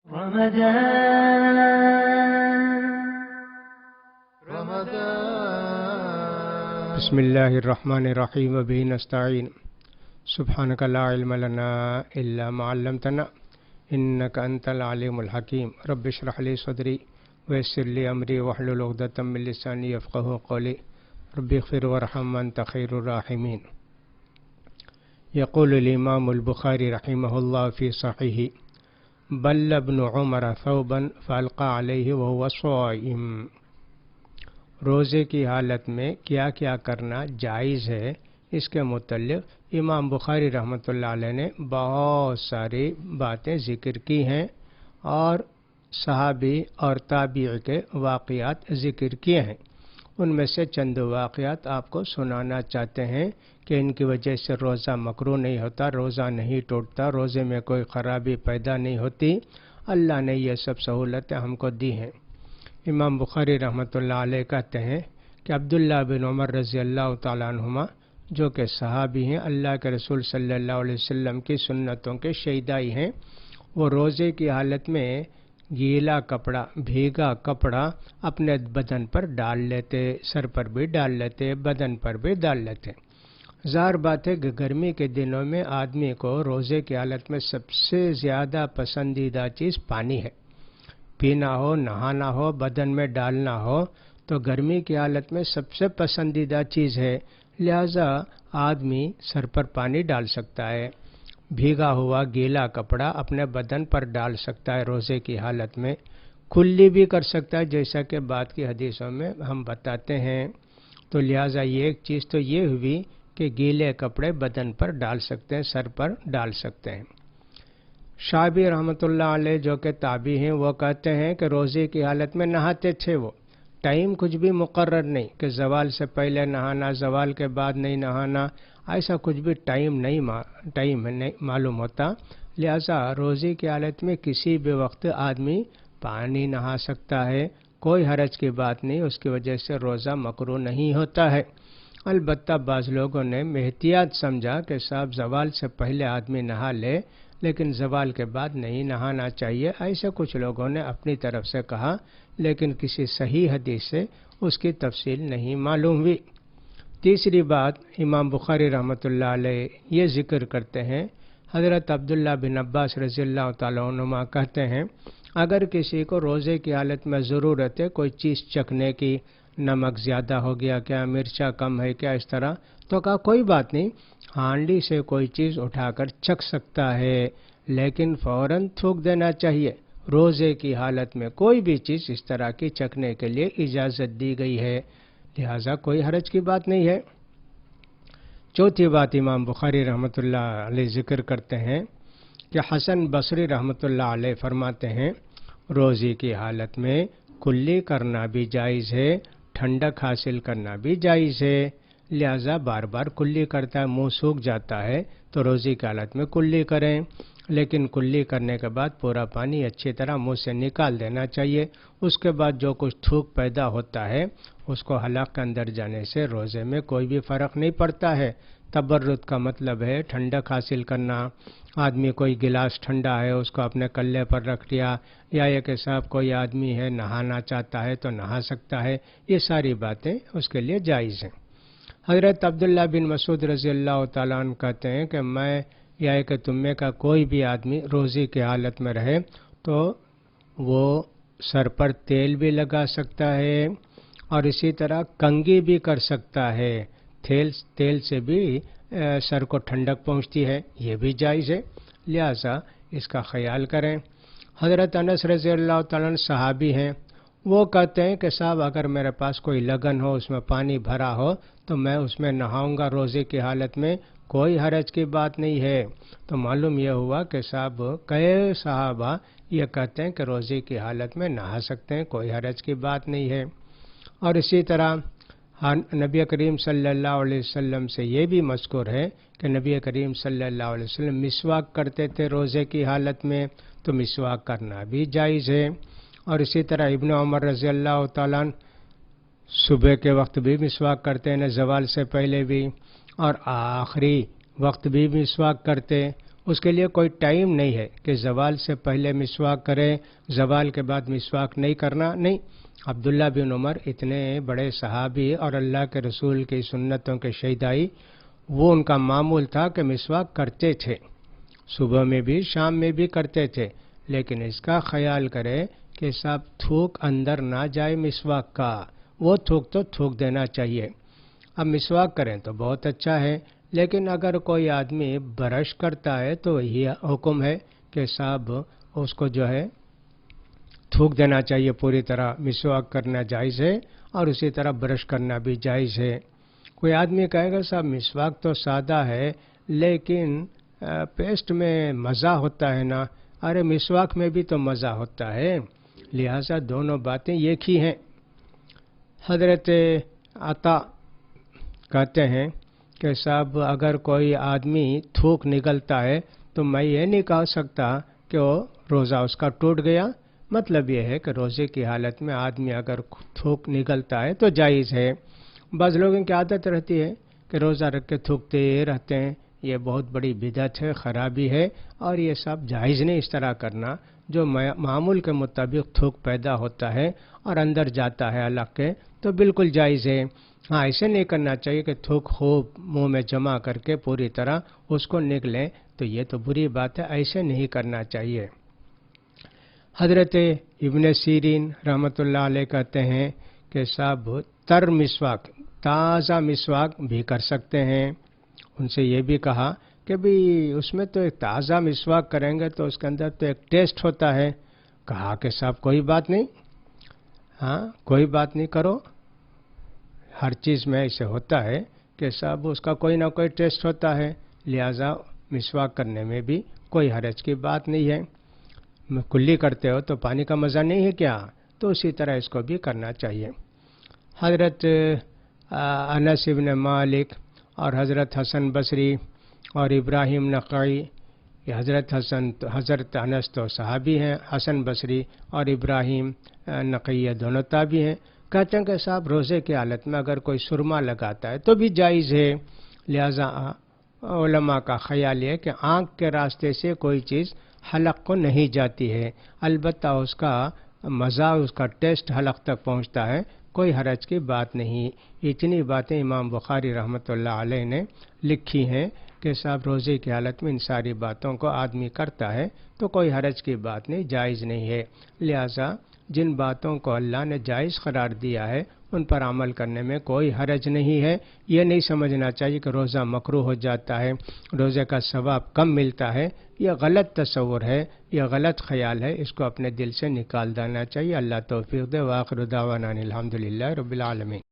بسم اللہ الرحمن الرحیم وبہ نستعین سبحانک لا علم لنا الا ما علمتنا انک انت العلیم الحکیم رب اشرح لی صدری ویسر لی امری واحلل عقدۃ من لسانی یفقہوا قولی رب اغفر وارحم وانت خیر الراحمین۔ یقول الامام البخاری رحمہ اللہ فی صحیحہ بل ابن عمر ثوبا فالقى علیہ وهو صائم۔ روزے کی حالت میں کیا کیا کرنا جائز ہے، اس کے متعلق امام بخاری رحمۃ اللہ علیہ نے بہت ساری باتیں ذکر کی ہیں اور صحابی اور تابعی کے واقعات ذکر کیے ہیں۔ ان میں سے چند واقعات آپ کو سنانا چاہتے ہیں کہ ان کی وجہ سے روزہ مکروہ نہیں ہوتا، روزہ نہیں ٹوٹتا، روزے میں کوئی خرابی پیدا نہیں ہوتی۔ اللہ نے یہ سب سہولتیں ہم کو دی ہیں۔ امام بخاری رحمۃ اللہ علیہ کہتے ہیں کہ عبداللہ بن عمر رضی اللہ تعالیٰ عنہما جو کہ صحابی ہیں، اللہ کے رسول صلی اللہ علیہ وسلم کی سنتوں کے شیدائی ہیں، وہ روزے کی حالت میں گیلا کپڑا، بھیگا کپڑا اپنے بدن پر ڈال لیتے، سر پر بھی ڈال لیتے، بدن پر بھی ڈال لیتے۔ ظاہر بات ہے کہ گرمی کے دنوں میں آدمی کو روزے کی حالت میں سب سے زیادہ پسندیدہ چیز پانی ہے۔ پینا ہو، نہانا ہو، بدن میں ڈالنا ہو تو گرمی کی حالت میں سب سے پسندیدہ چیز ہے، لہذا آدمی سر پر پانی ڈال سکتا ہے، بھیگا ہوا گیلا کپڑا اپنے بدن پر ڈال سکتا ہے روزے کی حالت میں، کلی بھی کر سکتا ہے جیسا کہ بعد کی حدیثوں میں ہم بتاتے ہیں۔ تو لہذا یہ ایک چیز تو یہ ہوئی کہ گیلے کپڑے بدن پر ڈال سکتے ہیں، سر پر ڈال سکتے ہیں۔ شعبی رحمۃ اللہ علیہ جو کہ تابعی ہیں، وہ کہتے ہیں کہ روزے کی حالت میں نہاتے تھے، وہ ٹائم کچھ بھی مقرر نہیں کہ زوال سے پہلے نہانا، زوال کے بعد نہیں نہانا، ایسا کچھ بھی ٹائم نہیں معلوم ہوتا، لہذا روزے کی حالت میں کسی بھی وقت آدمی پانی نہا سکتا ہے، کوئی حرج کی بات نہیں، اس کی وجہ سے روزہ مکروہ نہیں ہوتا ہے۔ البتہ بعض لوگوں نے احتیاط سمجھا کہ صاحب زوال سے پہلے آدمی نہا لے لیکن زوال کے بعد نہیں نہانا چاہیے، ایسے کچھ لوگوں نے اپنی طرف سے کہا، لیکن کسی صحیح حدیث سے اس کی تفصیل نہیں معلوم ہوئی۔ تیسری بات امام بخاری رحمۃ اللہ علیہ یہ ذکر کرتے ہیں، حضرت عبداللہ بن عباس رضی اللہ تعالیٰ عنہما کہتے ہیں اگر کسی کو روزے کی حالت میں ضرورت ہے کوئی چیز چکھنے کی، نمک زیادہ ہو گیا کیا، مرچا کم ہے کیا، اس طرح، تو کہا کوئی بات نہیں، ہانڈی سے کوئی چیز اٹھا کر چکھ سکتا ہے لیکن فوراً تھوک دینا چاہیے۔ روزے کی حالت میں کوئی بھی چیز اس طرح کی چکھنے کے لیے اجازت دی گئی ہے، لہٰذا کوئی حرج کی بات نہیں ہے۔ چوتھی بات امام بخاری رحمۃ اللہ علیہ ذکر کرتے ہیں کہ حسن بصری رحمۃ اللہ علیہ فرماتے ہیں روزے کی حالت میں کلی کرنا بھی جائز ہے، ٹھنڈک حاصل کرنا بھی جائز ہے، لہذا بار بار کلی کرتا ہے، منہ سوکھ جاتا ہے تو روزے کی حالت میں کلی کریں، لیکن کلی کرنے کے بعد پورا پانی اچھی طرح منہ سے نکال دینا چاہیے۔ اس کے بعد جو کچھ تھوک پیدا ہوتا ہے اس کو حلق کے اندر جانے سے روزے میں کوئی بھی فرق نہیں پڑتا ہے۔ تبرد کا مطلب ہے ٹھنڈک حاصل کرنا، آدمی کوئی گلاس ٹھنڈا ہے اس کو اپنے کلے پر رکھ لیا، یا یہ کہ صاحب کوئی آدمی ہے نہانا چاہتا ہے تو نہا سکتا ہے، یہ ساری باتیں اس کے لیے جائز ہیں۔ حضرت عبداللہ بن مسعود رضی اللہ تعالیٰ عنہ کہتے ہیں کہ میں یا کہ تم میں کا کوئی بھی آدمی روزے کی حالت میں رہے تو وہ سر پر تیل بھی لگا سکتا ہے اور اسی طرح کنگھی بھی کر سکتا ہے، تیل سے بھی سر کو ٹھنڈک پہنچتی ہے، یہ بھی جائز ہے، لہذا اس کا خیال کریں۔ حضرت انس رضی اللہ تعالیٰ عنہ صحابی ہیں، وہ کہتے ہیں کہ صاحب اگر میرے پاس کوئی لگن ہو، اس میں پانی بھرا ہو تو میں اس میں نہاؤں گا روزے کی حالت میں، کوئی حرج کی بات نہیں ہے۔ تو معلوم یہ ہوا کہ صاحب کئی صحابہ یہ کہتے ہیں کہ روزے کی حالت میں نہا سکتے ہیں، کوئی حرج کی بات نہیں ہے۔ اور اسی طرح نبی کریم صلی اللہ علیہ وسلم سے یہ بھی مذکور ہے کہ نبی کریم صلی اللہ علیہ وسلم مسواک کرتے تھے روزے کی حالت میں، تو مسواک کرنا بھی جائز ہے۔ اور اسی طرح ابن عمر رضی اللہ تعالیٰ عنہ صبح کے وقت بھی مسواک کرتے ہیں، زوال سے پہلے بھی، اور آخری وقت بھی مسواک کرتے، اس کے لیے کوئی ٹائم نہیں ہے کہ زوال سے پہلے مسواک کریں، زوال کے بعد مسواک نہیں کرنا، نہیں۔ عبداللہ بن عمر اتنے بڑے صحابی اور اللہ کے رسول کی سنتوں کے شیدائی، وہ ان کا معمول تھا کہ مسواک کرتے تھے، صبح میں بھی شام میں بھی کرتے تھے، لیکن اس کا خیال کرے کہ صاحب تھوک اندر نہ جائے مسواک کا، وہ تھوک تو تھوک دینا چاہیے۔ اب مسواک کریں تو بہت اچھا ہے، لیکن اگر کوئی آدمی برش کرتا ہے تو یہ حکم ہے کہ صاحب اس کو جو ہے تھوک دینا چاہیے پوری طرح۔ مسواک کرنا جائز ہے اور اسی طرح برش کرنا بھی جائز ہے۔ کوئی آدمی کہے گا صاحب مسواک تو سادہ ہے لیکن پیسٹ میں مزہ ہوتا ہے نا، ارے مسواک میں بھی تو مزہ ہوتا ہے، لہذا دونوں باتیں ایک ہی ہیں۔ حضرت عطا کہتے ہیں کہ صاحب اگر کوئی آدمی تھوک نکلتا ہے تو میں یہ نہیں کہہ سکتا کہ وہ روزہ اس کا ٹوٹ گیا، مطلب یہ ہے کہ روزے کی حالت میں آدمی اگر تھوک نکلتا ہے تو جائز ہے۔ بعض لوگوں کی عادت رہتی ہے کہ روزہ رکھ کے تھوکتے رہتے ہیں، یہ بہت بڑی بدعت ہے، خرابی ہے، اور یہ سب جائز نہیں اس طرح کرنا۔ جو معمول کے مطابق تھوک پیدا ہوتا ہے اور اندر جاتا ہے الگ کے تو بالکل جائز ہے۔ ہاں ایسے نہیں کرنا چاہیے کہ تھوک خوب منہ میں جمع کر کے پوری طرح اس کو نکلیں، تو یہ تو بری بات ہے، ایسے نہیں کرنا چاہیے۔ حضرت ابن سیرین رحمۃ اللہ علیہ کہتے ہیں کہ صاحب تر مسواک، تازہ مسواک بھی کر سکتے ہیں۔ ان سے یہ بھی کہا کہ بھی اس میں تو ایک تازہ مسواک کریں گے تو اس کے اندر تو ایک ٹیسٹ ہوتا ہے۔ کہا کہ صاحب کوئی بات نہیں، ہاں کوئی بات نہیں کرو، ہر چیز میں ایسے ہوتا ہے کہ صاحب اس کا کوئی نہ کوئی ٹیسٹ ہوتا ہے، لہذا مسواک کرنے میں بھی کوئی حرج کی بات نہیں ہے۔ کلی کرتے ہو تو پانی کا مزہ نہیں ہے کیا؟ تو اسی طرح اس کو بھی کرنا چاہیے۔ حضرت انس بن مالک اور حضرت حسن بصری اور ابراہیم نخعی، یہ حضرت انس تو صحابی ہیں، حسن بصری اور ابراہیم نخعی دونوں تابعی ہیں، کہتے ہیں کہ صاحب روزے کی حالت میں اگر کوئی سرما لگاتا ہے تو بھی جائز ہے۔ لہذا علماء کا خیال ہے کہ آنکھ کے راستے سے کوئی چیز حلق کو نہیں جاتی ہے، البتہ اس کا مزہ، اس کا ٹیسٹ حلق تک پہنچتا ہے، کوئی حرج کی بات نہیں۔ اتنی باتیں امام بخاری رحمۃ اللہ علیہ نے لکھی ہیں کہ صاحب روزے کی حالت میں ان ساری باتوں کو آدمی کرتا ہے تو کوئی حرج کی بات نہیں، جائز نہیں ہے۔ لہذا جن باتوں کو اللہ نے جائز قرار دیا ہے ان پر عمل کرنے میں کوئی حرج نہیں ہے۔ یہ نہیں سمجھنا چاہیے کہ روزہ مکروہ ہو جاتا ہے، روزے کا ثواب کم ملتا ہے، یہ غلط تصور ہے، یہ غلط خیال ہے، اس کو اپنے دل سے نکال دینا چاہیے۔ اللہ توفیق دے۔ وآخر دعوانا الحمدللہ رب العالمین۔